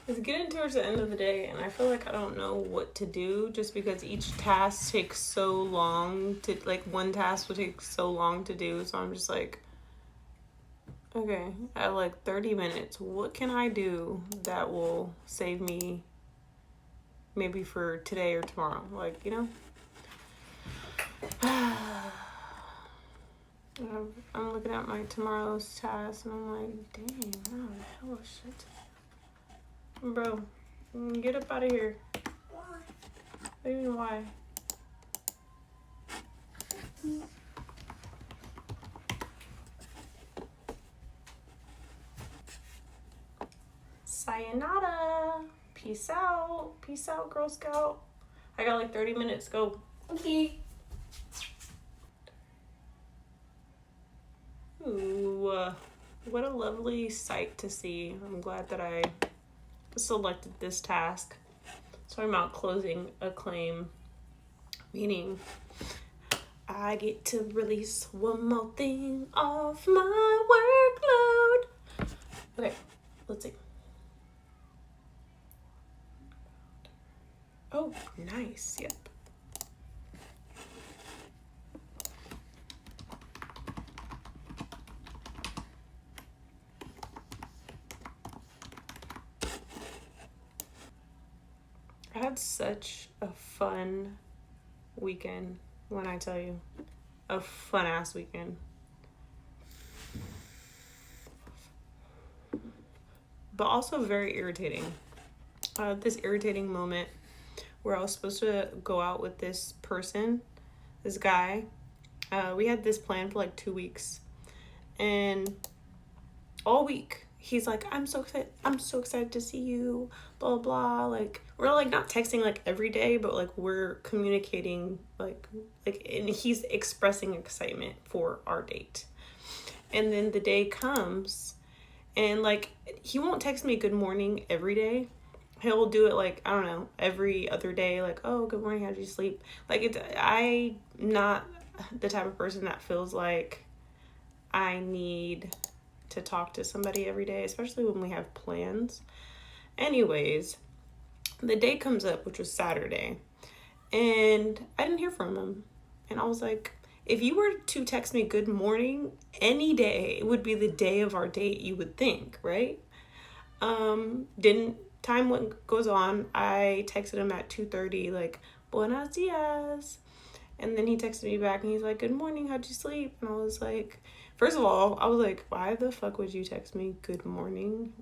It's getting towards the end of the day, and I feel like I don't know what to do just because each task takes so long to, like, one task will take so long to do. So I'm just like, okay, I have like 30 minutes. What can I do that will save me maybe for today or tomorrow? Like, you know? I'm looking at my tomorrow's task and I'm like, dang, wow, the hell of shit. Bro, get up out of here. Why? What do you mean, why? Sayonara. Peace out. Peace out, Girl Scout. I got like 30 minutes. Go. Okay. Ooh, what a lovely sight to see. I'm glad that I selected this task. So I'm out closing a claim, meaning I get to release one more thing off my workload. Okay, let's see. Oh, nice. Yep. I had such a fun weekend when I tell you. A fun ass weekend. But also very irritating. This irritating moment where I was supposed to go out with this person, this guy. We had this plan for like 2 weeks. And all week, he's like, I'm so excited to see you, blah, blah. Like, we're like not texting like every day, but like we're communicating like, and he's expressing excitement for our date. And then the day comes and like, he won't text me good morning every day. He'll do it like, I don't know, every other day, like, oh, good morning, how did you sleep? Like, I'm not the type of person that feels like I need to talk to somebody every day, especially when we have plans. Anyways, the day comes up, which was Saturday, and I didn't hear from him. And I was like, if you were to text me good morning any day, it would be the day of our date, you would think, right? Didn't. Time goes on. I texted him at 2:30, like, buenos dias. And then he texted me back and he's like, good morning, how'd you sleep? And I was like, first of all, I was like, why the fuck would you text me good morning?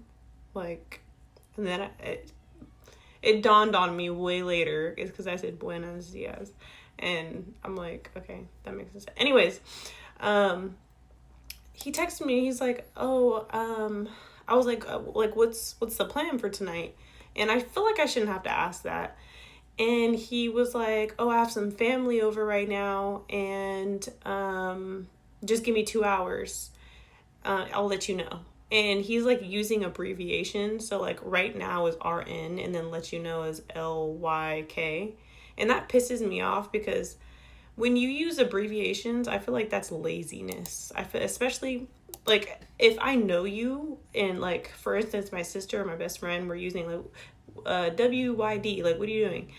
Like, and then it dawned on me way later. It's because I said buenos dias. And I'm like, okay, that makes sense. Anyways, he texted me. He's like, oh, I was like, what's the plan for tonight? And I feel like I shouldn't have to ask that. And he was like, oh, I have some family over right now, and just give me 2 hours. I'll let you know. And he's like using abbreviations. So like right now is RN, and then let you know is LYK. And that pisses me off because when you use abbreviations, I feel like that's laziness. I feel, especially like if I know you, and like for instance my sister or my best friend were using like WYD, like what are you doing?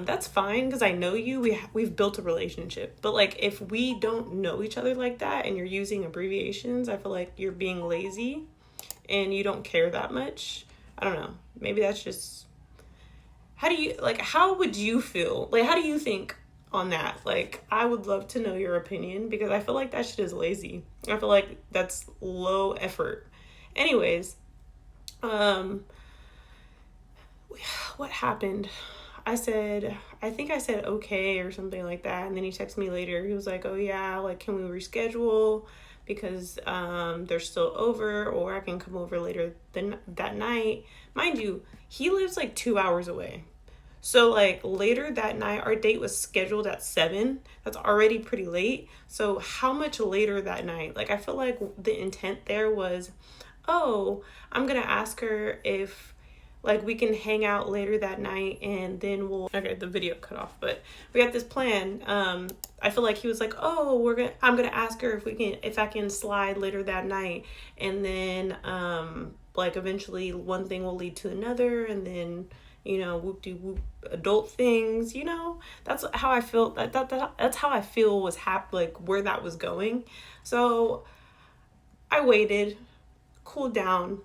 That's fine because I know you, we've built a relationship. But like if we don't know each other like that and you're using abbreviations, I feel like you're being lazy and you don't care that much. I don't know, maybe that's just, how would you feel? Like, how do you think on that? Like, I would love to know your opinion because I feel like that shit is lazy. I feel like that's low effort. Anyways, what happened? I think I said okay or something like that. And then he texted me later. He was like, oh yeah, like, can we reschedule? Because they're still over, or I can come over later that night. Mind you, he lives like 2 hours away. So like later that night, our date was scheduled at 7. That's already pretty late. So how much later that night? Like I feel like the intent there was, oh, I'm going to ask her if like we can hang out later that night and then okay, the video cut off, but we got this plan. I feel like he was like, oh, I'm going to ask her if I can slide later that night. And then like eventually one thing will lead to another, and then, you know, whoop-de-whoop, adult things, you know. That's how I feel. That's how I feel was like where that was going. So I waited, cooled down,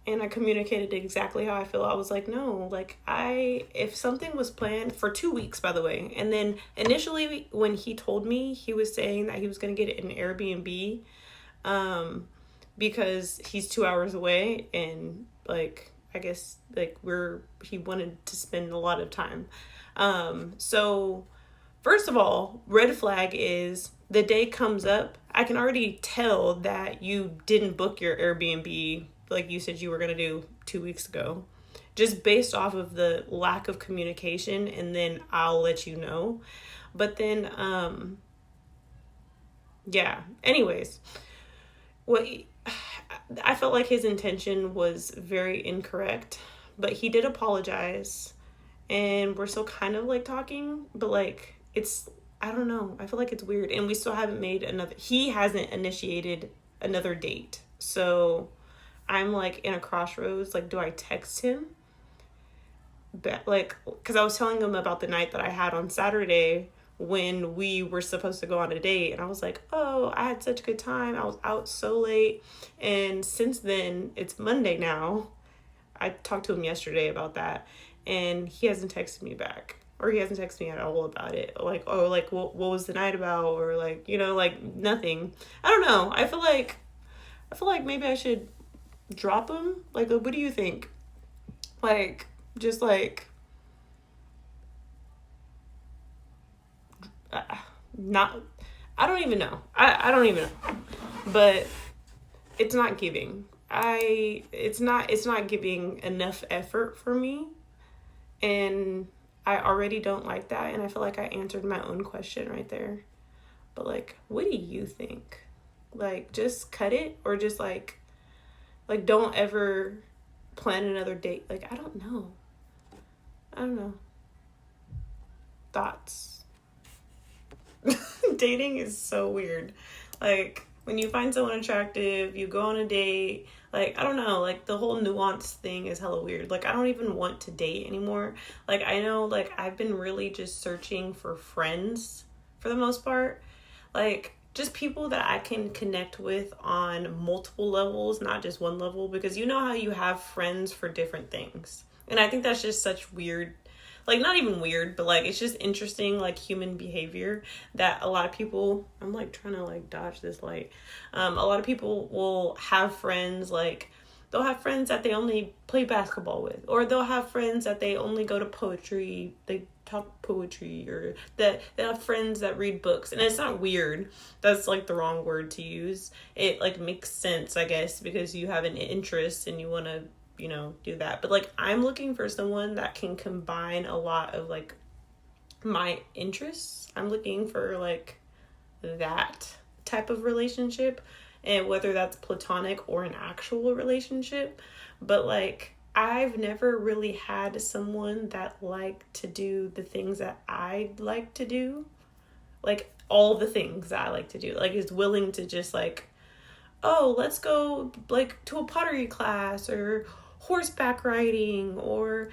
and I communicated exactly how I feel. I was like, no, like if something was planned for 2 weeks, by the way, and then initially when he told me, he was saying that he was going to get an Airbnb, because he's 2 hours away, and like, I guess like he wanted to spend a lot of time. So first of all, red flag is the day comes up, I can already tell that you didn't book your Airbnb like you said you were going to do 2 weeks ago, just based off of the lack of communication, and then I'll let you know. But then, yeah, anyways, what I felt like his intention was very incorrect, but he did apologize, and we're still kind of like talking, but like I don't know. I feel like it's weird, and we still haven't made he hasn't initiated another date. So I'm like in a crossroads. Like, do I text him? But like, because I was telling him about the night that I had on Saturday when we were supposed to go on a date, and I was like, oh, I had such a good time. I was out so late, and since then, it's Monday now. I talked to him yesterday about that, and he hasn't texted me back, or he hasn't texted me at all about it. Like, oh, like, what was the night about? Or like, you know, like nothing. I don't know. I feel like maybe I should drop him. Like, what do you think? Like, just like, not, I don't even know. I don't even know. But it's not giving. It's not giving enough effort for me. And I already don't like that. And I feel like I answered my own question right there. But like, what do you think? Like, just cut it, or just like don't ever plan another date. Like, I don't know. Thoughts. Dating is so weird. Like, when you find someone attractive, you go on a date. Like, I don't know, like, the whole nuance thing is hella weird. Like, I don't even want to date anymore. Like, I know, like, I've been really just searching for friends for the most part. Like, just people that I can connect with on multiple levels, not just one level. Because you know how you have friends for different things. And I think that's just such weird, like, not even weird, but like, it's just interesting, like, human behavior that a lot of people, I'm like trying to like dodge this light. A lot of people will have friends, like, they'll have friends that they only play basketball with, or they'll have friends that they only go to poetry, they talk poetry, or that they have friends that read books. And it's not weird. That's like the wrong word to use. It like makes sense, I guess, because you have an interest and you want to, you know, do that. But like, I'm looking for someone that can combine a lot of like my interests. I'm looking for like that type of relationship, and whether that's platonic or an actual relationship. But like, I've never really had someone that liked to do the things that I like to do, like all the things that I like to do, like is willing to just like, oh, let's go like to a pottery class, or horseback riding, or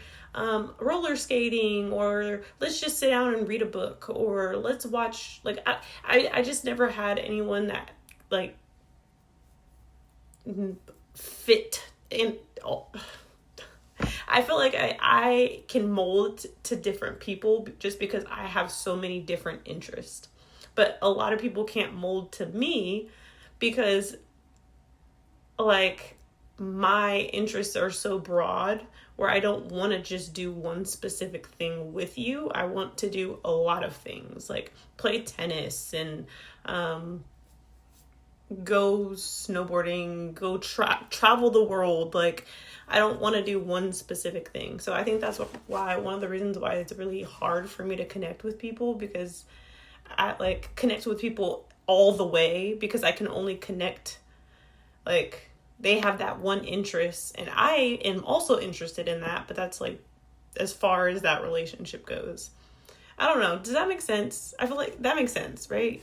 roller skating, or let's just sit down and read a book, or let's watch, like, I just never had anyone that like fit in. I feel like I can mold to different people just because I have so many different interests. But a lot of people can't mold to me because like my interests are so broad, where I don't want to just do one specific thing with you. I want to do a lot of things, like play tennis and go snowboarding, go travel the world. Like, I don't want to do one specific thing. So I think that's why one of the reasons why it's really hard for me to connect with people, because I like connect with people all the way, because I can only connect, like, they have that one interest and I am also interested in that, but that's like as far as that relationship goes. I don't know. Does that make sense? I feel like that makes sense, right?